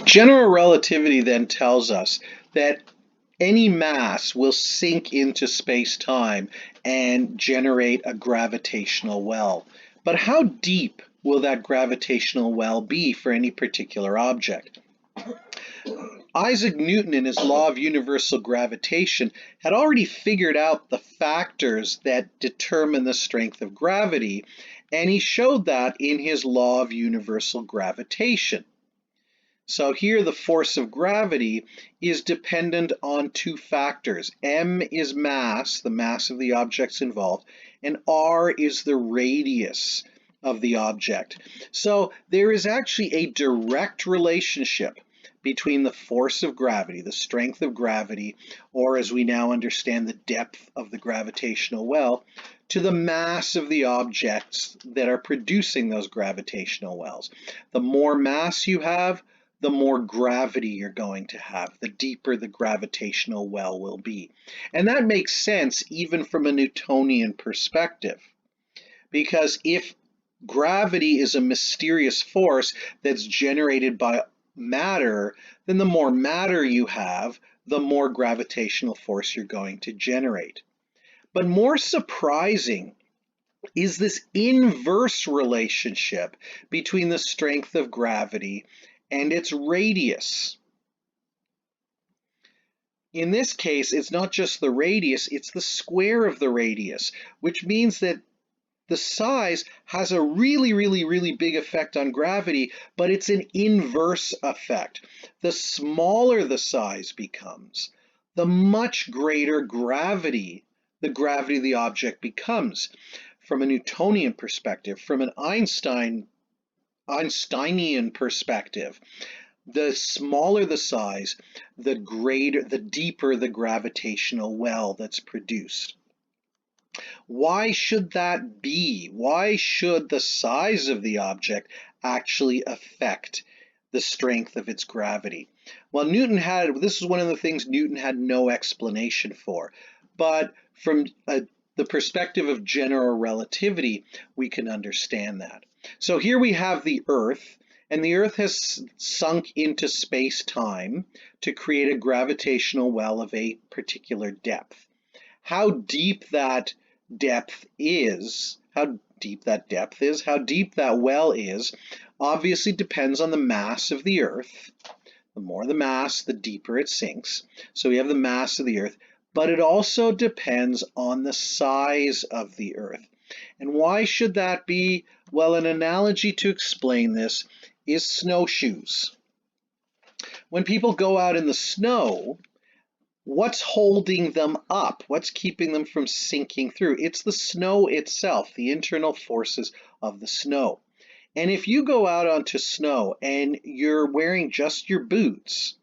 General relativity then tells us that any mass will sink into space-time and generate a gravitational well. But how deep will that gravitational well be for any particular object? Isaac Newton, in his law of universal gravitation, had already figured out the factors that determine the strength of gravity, and he showed that in his law of universal gravitation. So here the force of gravity is dependent on two factors. M is mass, the mass of the objects involved, and R is the radius of the object. So there is actually a direct relationship between the force of gravity, the strength of gravity, or as we now understand, the depth of the gravitational well, to the mass of the objects that are producing those gravitational wells. The more mass you have, the more gravity you're going to have, the deeper the gravitational well will be. And that makes sense even from a Newtonian perspective, because if gravity is a mysterious force that's generated by matter, then the more matter you have, the more gravitational force you're going to generate. But more surprising is this inverse relationship between the strength of gravity and its radius. In this case, it's not just the radius, it's the square of the radius, which means that the size has a really big effect on gravity, but it's an inverse effect. The smaller the size becomes, the much greater gravity the object becomes. From a Newtonian perspective, from an Einsteinian perspective, the smaller the size, the deeper the gravitational well that's produced. Why should that be? Why should the size of the object actually affect the strength of its gravity? Well, this is one of the things Newton had no explanation for, but from the perspective of general relativity, we can understand that. So here we have the Earth, and the Earth has sunk into space-time to create a gravitational well of a particular depth. How deep that depth is, how deep that well is, obviously depends on the mass of the Earth. The more the mass, the deeper it sinks. So we have the mass of the Earth, but it also depends on the size of the Earth. And why should that be? Well, an analogy to explain this is snowshoes. When people go out in the snow, what's holding them up? What's keeping them from sinking through? It's the snow itself, the internal forces of the snow. And if you go out onto snow and you're wearing just your boots,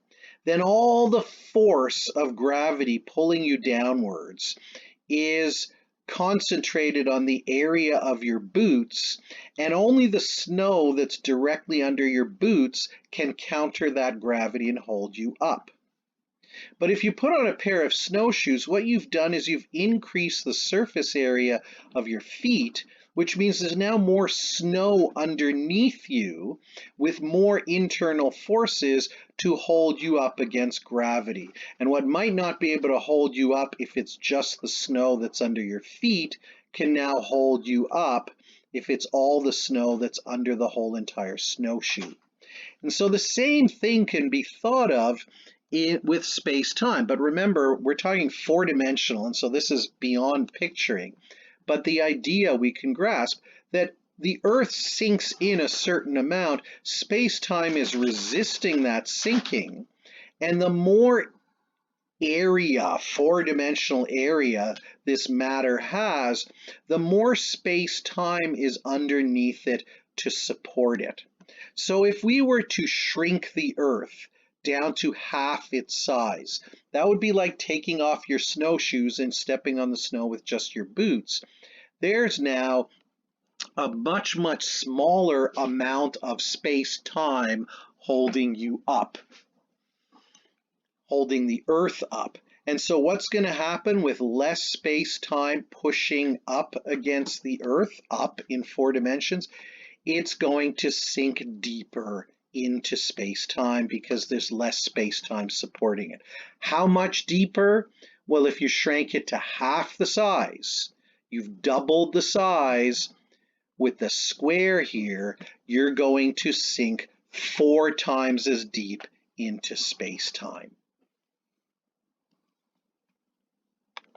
then all the force of gravity pulling you downwards is concentrated on the area of your boots, and only the snow that's directly under your boots can counter that gravity and hold you up. But if you put on a pair of snowshoes, what you've done is you've increased the surface area of your feet, which means there's now more snow underneath you with more internal forces to hold you up against gravity. And what might not be able to hold you up if it's just the snow that's under your feet can now hold you up if it's all the snow that's under the whole entire snowshoe. And so the same thing can be thought of with space-time. But remember, we're talking four-dimensional, and so this is beyond picturing. But the idea we can grasp that the Earth sinks in a certain amount, space-time is resisting that sinking, and the more area, four-dimensional area this matter has, the more space-time is underneath it to support it. So if we were to shrink the Earth down to half its size, that would be like taking off your snowshoes and stepping on the snow with just your boots. There's now a much smaller amount of space-time holding you up, holding the Earth up. And so what's going to happen with less space-time pushing up against the Earth, up in 4 dimensions? It's going to sink deeper into space-time because there's less space-time supporting it. How much deeper? Well, if you shrank it to half the size, you've doubled the size. With the square here, you're going to sink 4 times as deep into space-time.